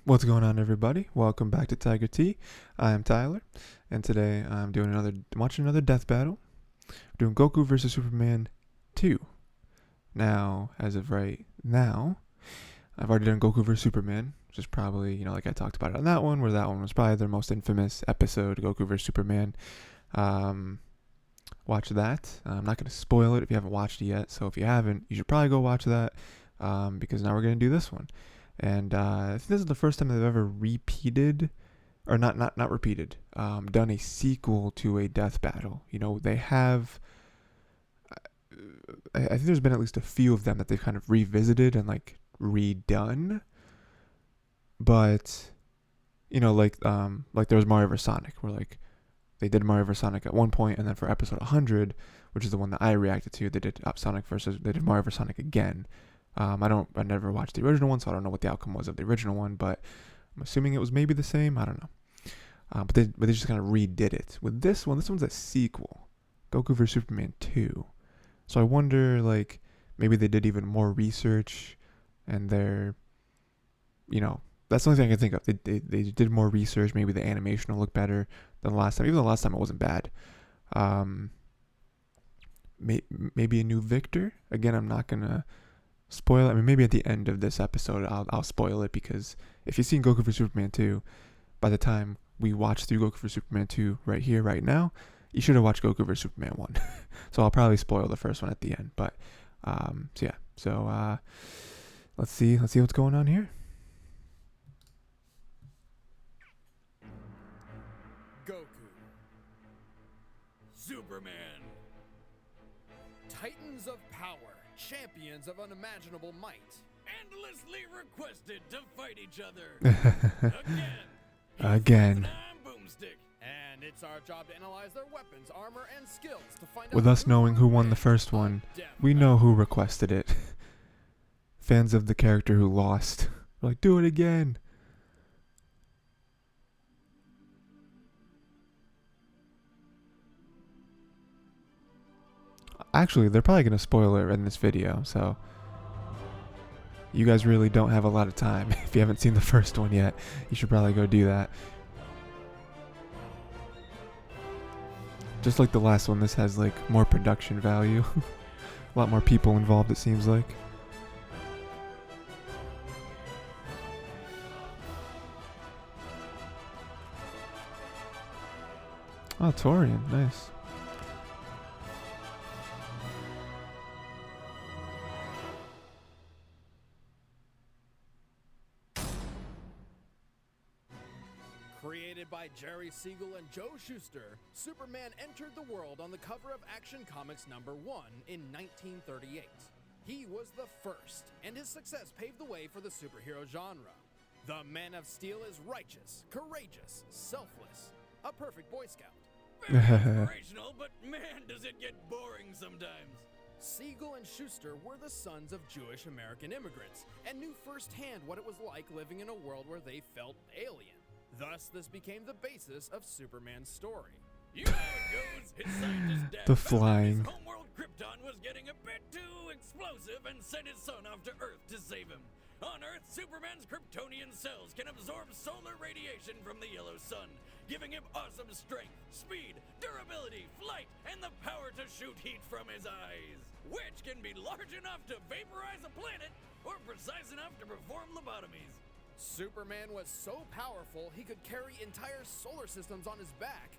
What's going on, everybody? Welcome back to Tiger T. I am Tyler, and today I'm watching another death battle. We're doing Goku versus Superman 2. Now, as of right now, I've already done Goku versus Superman, which is probably, like I talked about it on that one, where that one was probably their most infamous episode, Goku versus Superman. Watch that. I'm not going to spoil it if you haven't watched it yet, so if you haven't, you should probably go watch that, because now we're going to do this one. And I think this is the first time they've ever repeated, or not repeated, done a sequel to a death battle. They have, I think there's been at least a few of them that they've kind of revisited and redone. But, like there was Mario vs. Sonic, where they did Mario vs. Sonic at one point, and then for episode 100, which is the one that I reacted to, they did Mario vs. Sonic again. I never watched the original one, so I don't know what the outcome was of the original one, but I'm assuming it was maybe the same. I don't know. But they just kind of redid it. With this one's a sequel, Goku vs. Superman 2. So I wonder, maybe they did even more research, and that's the only thing I can think of. They did more research. Maybe the animation will look better than the last time. Even the last time it wasn't bad. Maybe a new Victor. Again, I'm not gonna spoil it. I mean, maybe at the end of this episode I'll spoil it, because if you've seen Goku for Superman 2, by the time we watch through Goku for Superman 2 right here, right now, you should have watched Goku for Superman 1. So I'll probably spoil the first one at the end. But, let's see what's going on here. Goku, Superman, Titans of power, champions of unimaginable might, endlessly requested to fight each other. Again. I'm Boomstick, and it's our job to analyze their weapons, armor, and skills to find With out us knowing who won the first one, we know who requested it. Fans of the character who lost. We're like, do it again. Actually, they're probably going to spoil it in this video, so you guys really don't have a lot of time. If you haven't seen the first one yet, you should probably go do that. Just like the last one, this has more production value. A lot more people involved, it seems like. Oh, Torian, nice. Created by Jerry Siegel and Joe Shuster, Superman entered the world on the cover of Action Comics #1 in 1938. He was the first, and his success paved the way for the superhero genre. The Man of Steel is righteous, courageous, selfless, a perfect Boy Scout. Very inspirational, but man, does it get boring sometimes. Siegel and Shuster were the sons of Jewish American immigrants and knew firsthand what it was like living in a world where they felt alien. Thus, this became the basis of Superman's story. You know how it goes. His scientist dad The found flying. his homeworld Krypton was getting a bit too explosive and sent his son off to Earth to save him. On Earth, Superman's Kryptonian cells can absorb solar radiation from the yellow sun, giving him awesome strength, speed, durability, flight, and the power to shoot heat from his eyes, which can be large enough to vaporize a planet or precise enough to perform lobotomies. Superman was so powerful he could carry entire solar systems on his back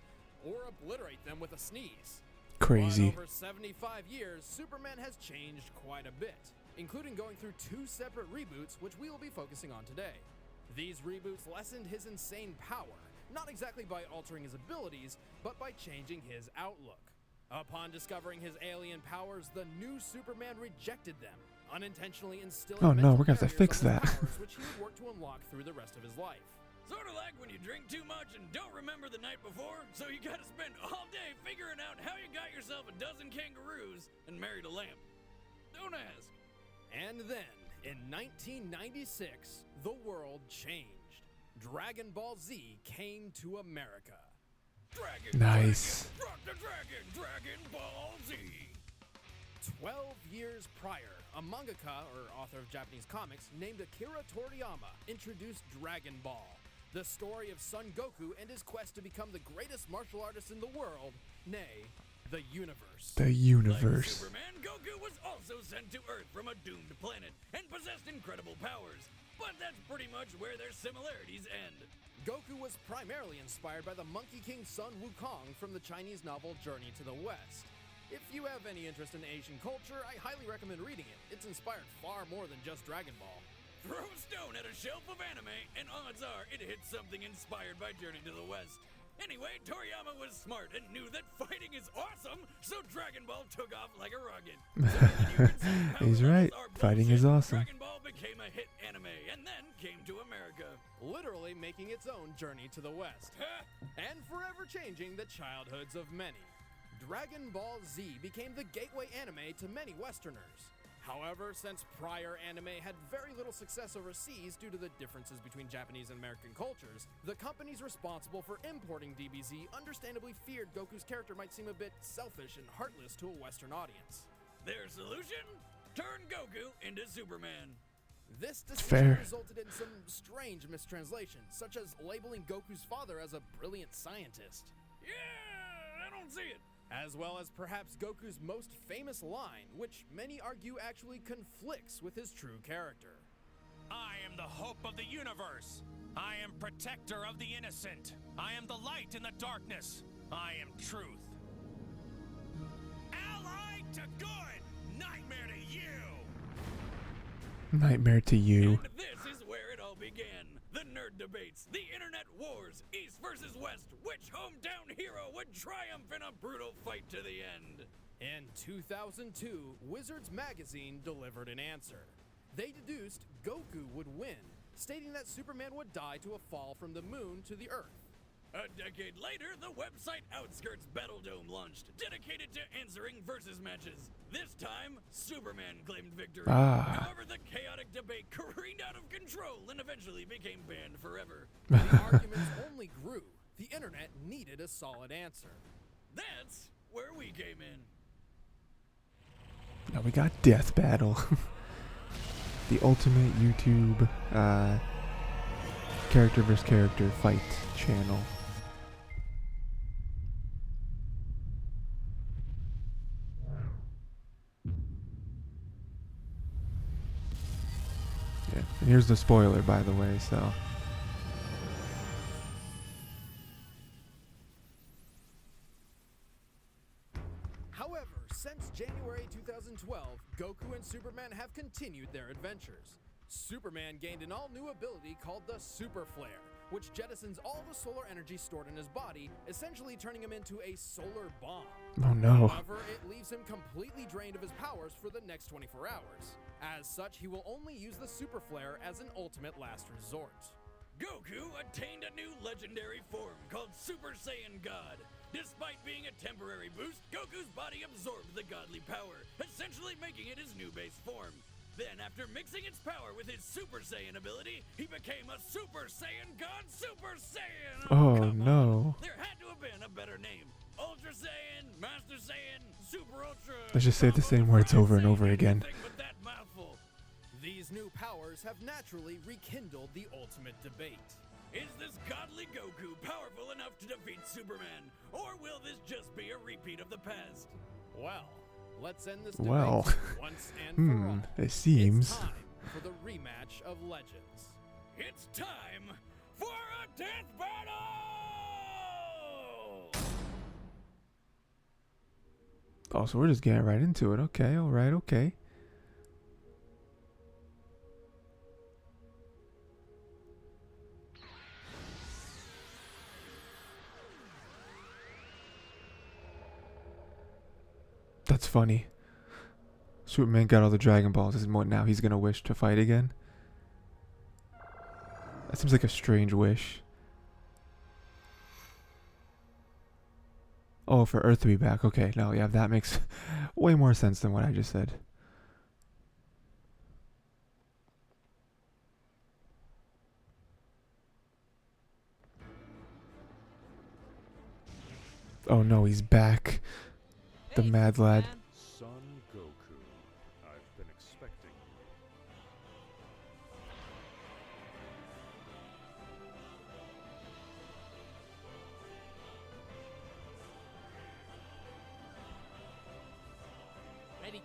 or obliterate them with a sneeze. Crazy. But over 75 years, Superman has changed quite a bit, including going through 2 separate reboots, which we will be focusing on today. These reboots lessened his insane power, not exactly by altering his abilities, but by changing his outlook. Upon discovering his alien powers, the new Superman rejected them, unintentionally instilling Oh no, mental we're gonna have to barriers fix on his that. powers, which he would work to unlock through the rest of his life. Sort of like when you drink too much and don't remember the night before, so you gotta spend all day figuring out how you got yourself a dozen kangaroos and married a lamp. Don't ask. And then, in 1996, the world changed. Dragon Ball Z came to America. Dragon, Nice. Dragon, rock the dragon, Dragon Ball Z. 12 years prior, a mangaka, or author of Japanese comics, named Akira Toriyama introduced Dragon Ball, the story of Son Goku and his quest to become the greatest martial artist in the world, nay, the universe. The Like universe. Superman, Goku was also sent to Earth from a doomed planet and possessed incredible powers. But that's pretty much where their similarities end. Goku was primarily inspired by the Monkey King Sun Wukong from the Chinese novel Journey to the West. If you have any interest in Asian culture, I highly recommend reading it. It's inspired far more than just Dragon Ball. Throw a stone at a shelf of anime, and odds are it hits something inspired by Journey to the West. Anyway, Toriyama was smart and knew that fighting is awesome, so Dragon Ball took off like a rocket. So that you can see power He's levels right. are Fighting bullshit, is awesome. Dragon Ball became a hit anime, and then came to America. Literally making its own journey to the West, and forever changing the childhoods of many. Dragon Ball Z became the gateway anime to many Westerners. However, since prior anime had very little success overseas due to the differences between Japanese and American cultures, the companies responsible for importing DBZ understandably feared Goku's character might seem a bit selfish and heartless to a Western audience. Their solution? Turn Goku into Superman. This decision Fair. resulted in some strange mistranslations, such as labeling Goku's father as a brilliant scientist, Yeah, I don't see it. as well as perhaps Goku's most famous line, which many argue actually conflicts with his true character. I am the hope of the universe. I am protector of the innocent. I am the light in the darkness. I am truth. Allied to good, nightmare to you. Nightmare to you. And this is where it all began. The nerd debates, the internet wars, East versus West, which hometown hero would triumph in a brutal fight to the end. In 2002, Wizards magazine delivered an answer. They deduced Goku would win, stating that Superman would die to a fall from the moon to the Earth. A decade later, the website Outskirts Battledome launched, dedicated to answering versus matches. This time, Superman claimed victory. Ah. However, the chaotic debate careened out of control and eventually became banned forever. The arguments only grew. The internet needed a solid answer. That's where we came in. Now we got Death Battle. The ultimate YouTube character versus character fight channel. Yeah, and here's the spoiler, by the way, so. However, since January 2012, Goku and Superman have continued their adventures. Superman gained an all-new ability called the Super Flare, which jettisons all the solar energy stored in his body, essentially turning him into a solar bomb. Oh no. However, it leaves him completely drained of his powers for the next 24 hours. As such, he will only use the Super Flare as an ultimate last resort. Goku attained a new legendary form called Super Saiyan God. Despite being a temporary boost, Goku's body absorbed the godly power, essentially making it his new base form. Then, after mixing its power with his Super Saiyan ability, he became a Super Saiyan God Super Saiyan! Oh, come no. on. There had to have been a better name. Ultra Saiyan, Master Saiyan, Super Ultra... Let's just say the same words over and over again. Anything but that mouthful. These new powers have naturally rekindled the ultimate debate. Is this godly Goku powerful enough to defeat Superman? Or will this just be a repeat of the past? Well, let's end this debate Well, once and for all. it seems. It's time for the rematch of Legends. It's time for a death battle! Oh, so we're just getting right into it. Okay, alright, okay. That's funny. Superman got all the Dragon Balls. This is what now he's gonna wish to fight again? That seems like a strange wish. Oh, for Earth to be back. Okay, no, yeah, that makes way more sense than what I just said. Oh no, he's back. The Hey, mad lad. Superman. Son Goku.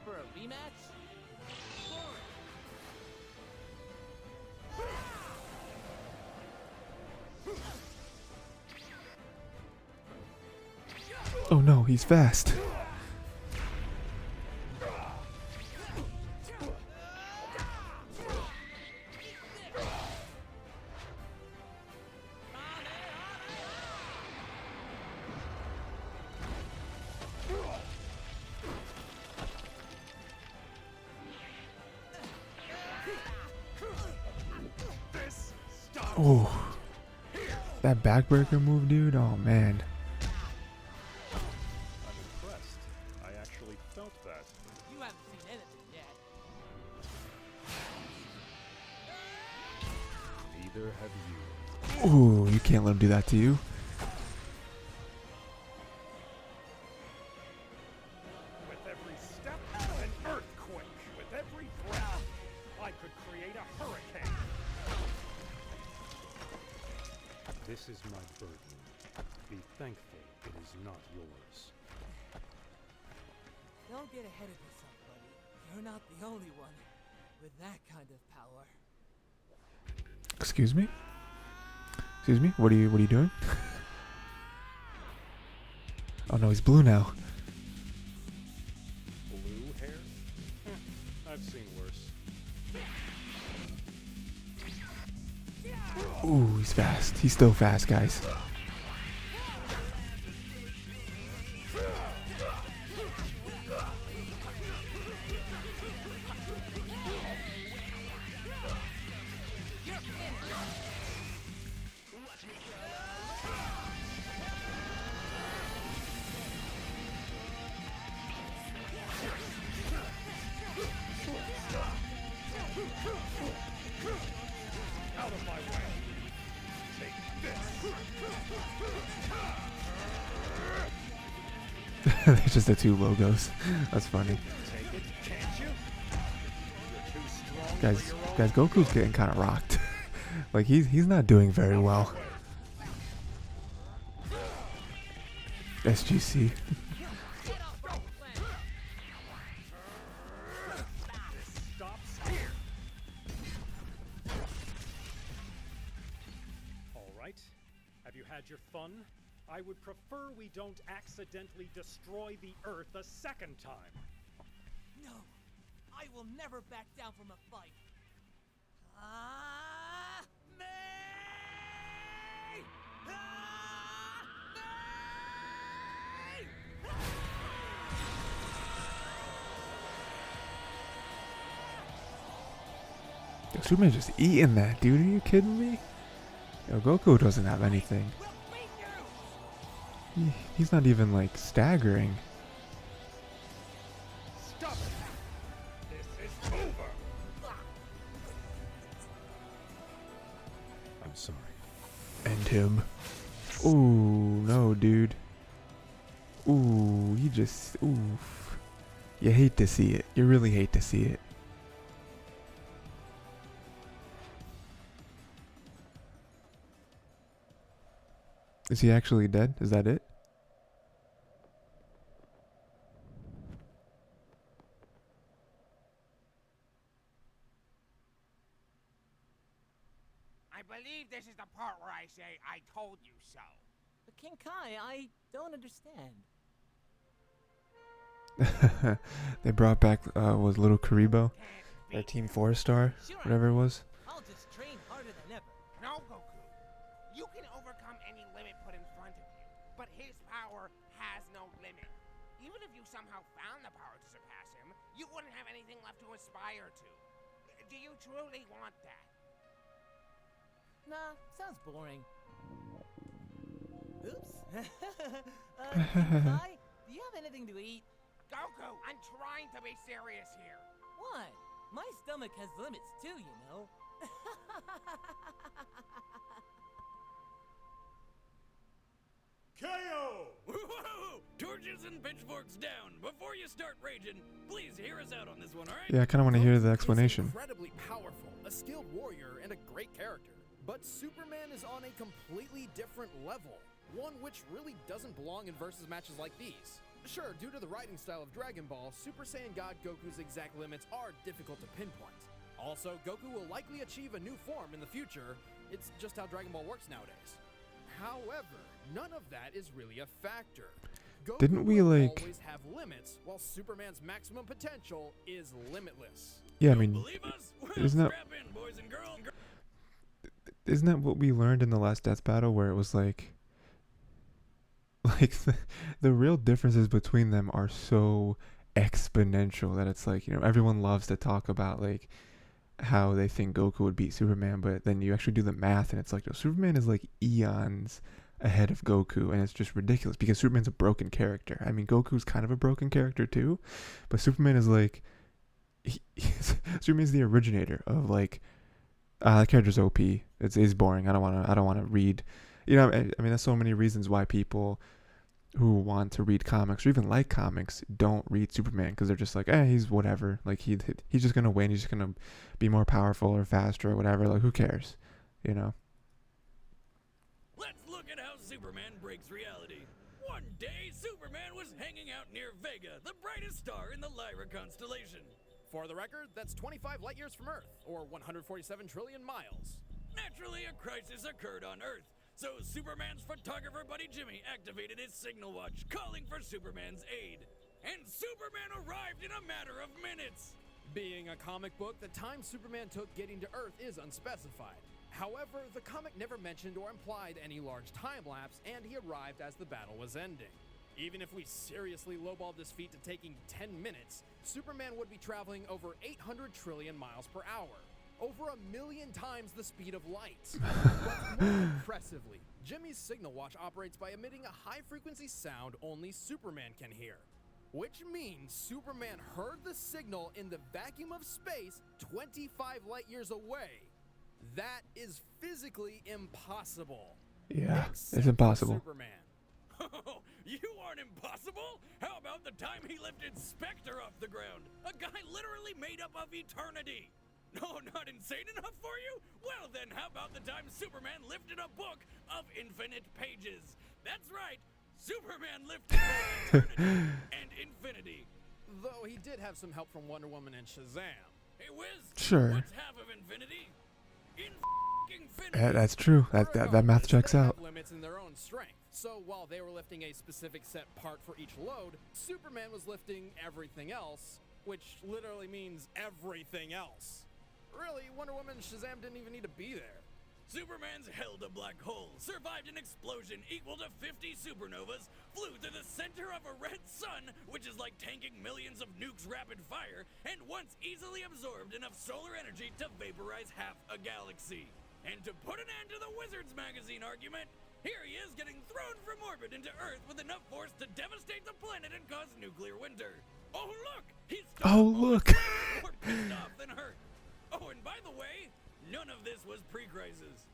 For a rematch? Oh no, he's fast. Oh, that backbreaker move, dude. Oh man. I'm impressed. I actually felt that. You haven't seen anything yet. Neither have you. Ooh, you can't let him do that to you. With every step, an earthquake. With every breath, I could create a hurricane. This is my burden. Be thankful it is not yours. Don't get ahead of yourself, buddy. You're not the only one with that kind of power. Excuse me? Excuse me? What are you doing? Oh no, he's blue now. Blue hair? I've seen worse. Ooh, he's fast. He's still fast, guys. Out of my way. Take this. There's just the two logos. That's funny. Take it, can't you? You're too strong for your own Guys, Goku's getting kind of rocked. Like he's not doing very well. SGC. stops here. All right. Have you had your fun? I would prefer we don't accidentally destroy the Earth a second time. No, I will never back down from a fight. Ah, me! Ah, Yo, Superman's just eating that, dude. Are you kidding me? Yo, Goku doesn't have anything. He's not even like staggering. Stop it! This is over! I'm sorry. End him. Ooh, no, dude. Ooh, you just, oof. You hate to see it. You really hate to see it. Is he actually dead? Is that it? I believe this is the part where I say, I told you so. But King Kai, I don't understand. They brought back, was Little Karibo? Or Team 4-Star? Whatever it was. I'll just train harder than ever. No, Goku. You can overcome any limit put in front of you, but his power has no limit. Even if you somehow found the power to surpass him, you wouldn't have anything left to aspire to. Do you truly want that? Nah, sounds boring. Oops. King Kai, do you have anything to eat? Goku, I'm trying to be serious here. What? My stomach has limits too, you know. KO! Whoa! Torches and pitchforks down. Before you start raging, please hear us out on this one, all right? Yeah, I kind of want to hear the Goku is explanation. incredibly powerful, a skilled warrior, and a great character. But Superman is on a completely different level, one which really doesn't belong in versus matches like these. Sure, due to the writing style of Dragon Ball, Super Saiyan God Goku's exact limits are difficult to pinpoint. Also, Goku will likely achieve a new form in the future. It's just how Dragon Ball works nowadays. However, none of that is really a factor. Goku Didn't we, will like- always have limits, while Superman's maximum potential is limitless. Yeah, I mean, Believe us? Well, isn't that strap in, boys and girls. isn't that what we learned in the last death battle, where it was like the real differences between them are so exponential that it's like, everyone loves to talk about like how they think Goku would beat Superman, but then you actually do the math and it's like, no, Superman is like eons ahead of Goku, and it's just ridiculous because Superman's a broken character. I mean, Goku's kind of a broken character too, but Superman is like, Superman's the originator of like, that character's OP. It's boring. I don't want to read. I mean, there's so many reasons why people who want to read comics or even like comics don't read Superman, because they're just like, he's whatever. Like he's just gonna win. He's just gonna be more powerful or faster or whatever. Like, who cares? Let's look at how Superman breaks reality. One day, Superman was hanging out near Vega, the brightest star in the Lyra constellation. For the record, that's 25 light years from Earth, or 147 trillion miles. Naturally, a crisis occurred on Earth, so Superman's photographer buddy Jimmy activated his signal watch, calling for Superman's aid. And Superman arrived in a matter of minutes! Being a comic book, the time Superman took getting to Earth is unspecified. However, the comic never mentioned or implied any large time lapse, and he arrived as the battle was ending. Even if we seriously lowballed this feat to taking 10 minutes, Superman would be traveling over 800 trillion miles per hour. Over 1 million times the speed of light. But more impressively, Jimmy's signal watch operates by emitting a high-frequency sound only Superman can hear. Which means Superman heard the signal in the vacuum of space 25 light years away. That is physically impossible. Yeah, Except it's for impossible. Superman. Oh, you aren't impossible? How about the time he lifted Spectre off the ground? A guy literally made up of eternity. No, not insane enough for you? Well then, how about the time Superman lifted a book of infinite pages? That's right, Superman lifted both eternity and infinity. Though he did have some help from Wonder Woman and Shazam. Hey Wiz, Sure. what's half of infinity? Infinity. Yeah, that's true. That math Regardless, checks they out. have limits in their own strength. So while they were lifting a specific set part for each load, Superman was lifting everything else, which literally means everything else. Really, Wonder Woman and Shazam didn't even need to be there. Superman's held a black hole, survived an explosion equal to 50 supernovas, flew through the center of a red sun, which is like tanking millions of nukes rapid fire, and once easily absorbed enough solar energy to vaporize half a galaxy. And to put an end to the Wizards magazine argument, here he is getting thrown from orbit into Earth with enough force to devastate the planet and cause nuclear winter. Oh look! He's Oh, look. more pissed off than hurt. Oh, and by the way, none of this was pre-crisis.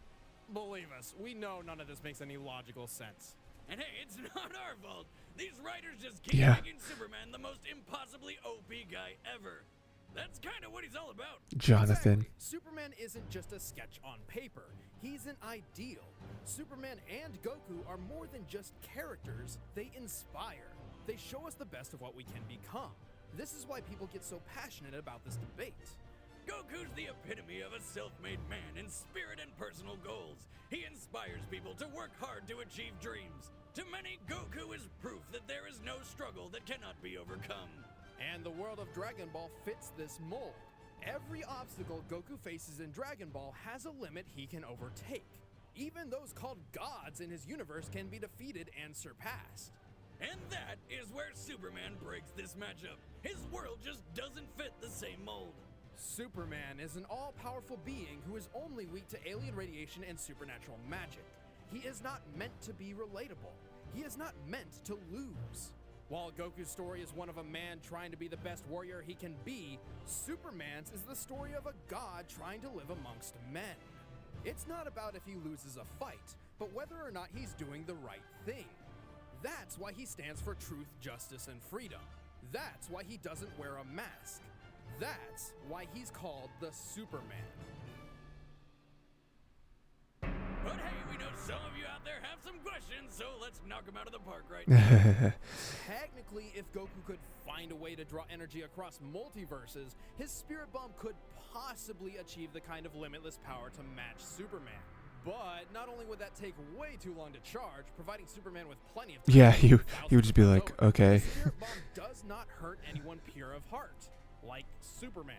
Believe us, we know none of this makes any logical sense. And hey, it's not our fault. These writers just keep Yeah. making Superman the most impossibly OP guy ever. That's kind of what he's all about. Jonathan. Exactly. Superman isn't just a sketch on paper. He's an ideal. Superman and Goku are more than just characters. They inspire. They show us the best of what we can become. This is why people get so passionate about this debate. Goku's the epitome of a self-made man in spirit and personal goals. He inspires people to work hard to achieve dreams. To many, Goku is proof that there is no struggle that cannot be overcome. And the world of Dragon Ball fits this mold. Every obstacle Goku faces in Dragon Ball has a limit he can overtake. Even those called gods in his universe can be defeated and surpassed. And that is where Superman breaks this matchup. His world just doesn't fit the same mold. Superman is an all-powerful being who is only weak to alien radiation and supernatural magic. He is not meant to be relatable. He is not meant to lose. While Goku's story is one of a man trying to be the best warrior he can be, Superman's is the story of a god trying to live amongst men. It's not about if he loses a fight, but whether or not he's doing the right thing. That's why he stands for truth, justice, and freedom. That's why he doesn't wear a mask. That's why he's called the Superman. But hey, we know some of you out there have some questions questions, so let's knock him out of the park right now. Technically, if Goku could find a way to draw energy across multiverses, his Spirit Bomb could possibly achieve the kind of limitless power to match Superman. But not only would that take way too long to charge, providing Superman with plenty of time. Yeah, to he go would just be thousands like, of hours, okay. the Spirit Bomb does not hurt anyone pure of heart, like Superman.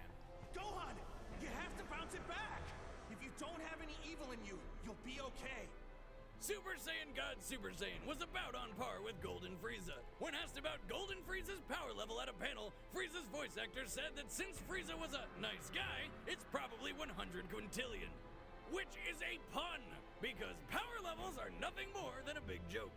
Gohan, you have to bounce it back. If you don't have any evil in you, you'll be okay. Super Saiyan God Super Saiyan was about on par with Golden Frieza. When asked about Golden Frieza's power level at a panel, Frieza's voice actor said that since Frieza was a nice guy, it's probably 100 quintillion. Which is a pun, because power levels are nothing more than a big joke.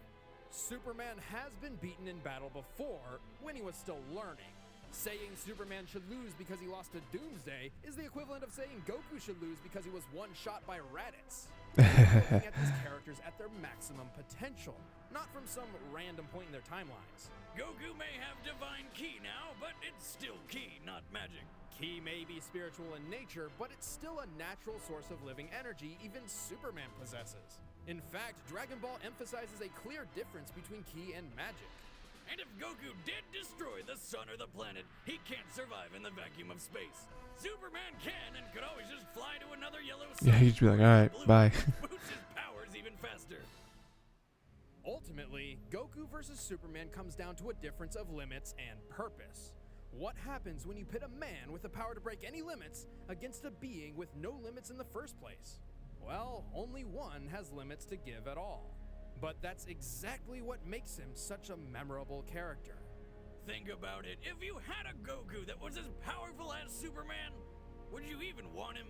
Superman has been beaten in battle before, when he was still learning. Saying Superman should lose because he lost to Doomsday is the equivalent of saying Goku should lose because he was one shot by Raditz. Looking at these characters at their maximum potential, not from some random point in their timelines. Goku may have divine ki now, but it's still ki, not magic. Ki may be spiritual in nature, but it's still a natural source of living energy even Superman possesses. In fact, Dragon Ball emphasizes a clear difference between ki and magic. And if Goku did destroy the sun or the planet, he can't survive in the vacuum of space. Superman can and could always just fly to another yellow sun. Yeah, he'd just be like, all right, bye. Boost his powers even faster. Ultimately, Goku versus Superman comes down to a difference of limits and purpose. What happens when you pit a man with the power to break any limits against a being with no limits in the first place? Well, only one has limits to give at all. But that's exactly what makes him such a memorable character. Think about it. If you had a Goku that was as powerful as Superman, would you even want him?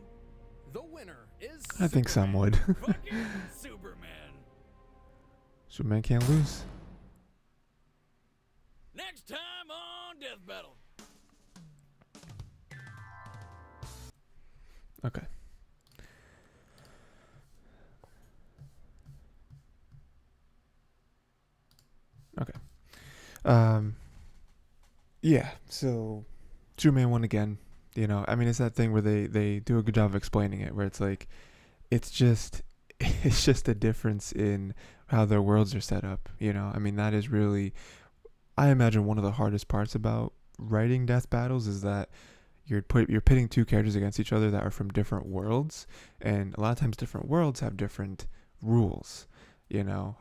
The winner is I think some would. Fucking Superman. Superman can't lose. Next time on Death Battle. Okay. Okay. Yeah, so Superman won again. You know, I mean, it's that thing where they do a good job of explaining it, where it's like, it's just a difference in how their worlds are set up. You know, I mean, that is really, I imagine, one of the hardest parts about writing death battles is that you're pitting two characters against each other that are from different worlds, and a lot of times different worlds have different rules. You know,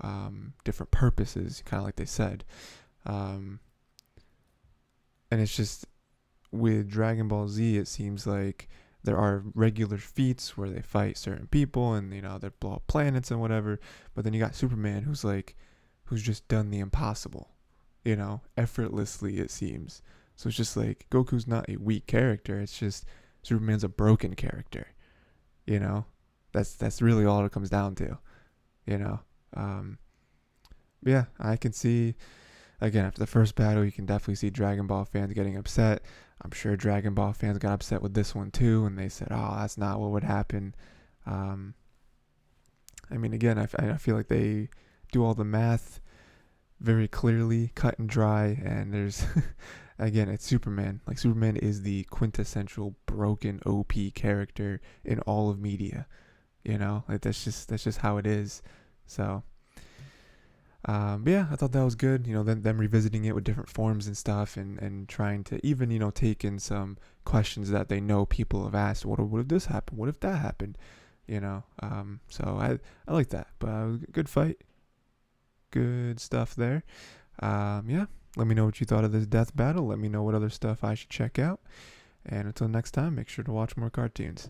different purposes, kind of like they said. And it's just, with Dragon Ball Z, it seems like there are regular feats where they fight certain people and, you know, they blow up planets and whatever. But then you got Superman who's just done the impossible, you know, effortlessly, it seems. So it's just like, Goku's not a weak character. It's just Superman's a broken character, you know. That's really all it comes down to, you know. Yeah, I can see, again, after the first battle, you can definitely see Dragon Ball fans getting upset. I'm sure Dragon Ball fans got upset with this one too, and they said, oh, that's not what would happen. I mean, again, I feel like they do all the math very clearly, cut and dry, and there's, again, it's Superman. Like, Superman is the quintessential broken OP character in all of media, you know? Like, that's just how it is. So, but yeah, I thought that was good. You know, them revisiting it with different forms and stuff, and trying to even, you know, take in some questions that they know people have asked. What if this happened? What if that happened? You know, so I like that. But good fight, good stuff there. Yeah, let me know what you thought of this death battle. Let me know what other stuff I should check out. And until next time, make sure to watch more cartoons.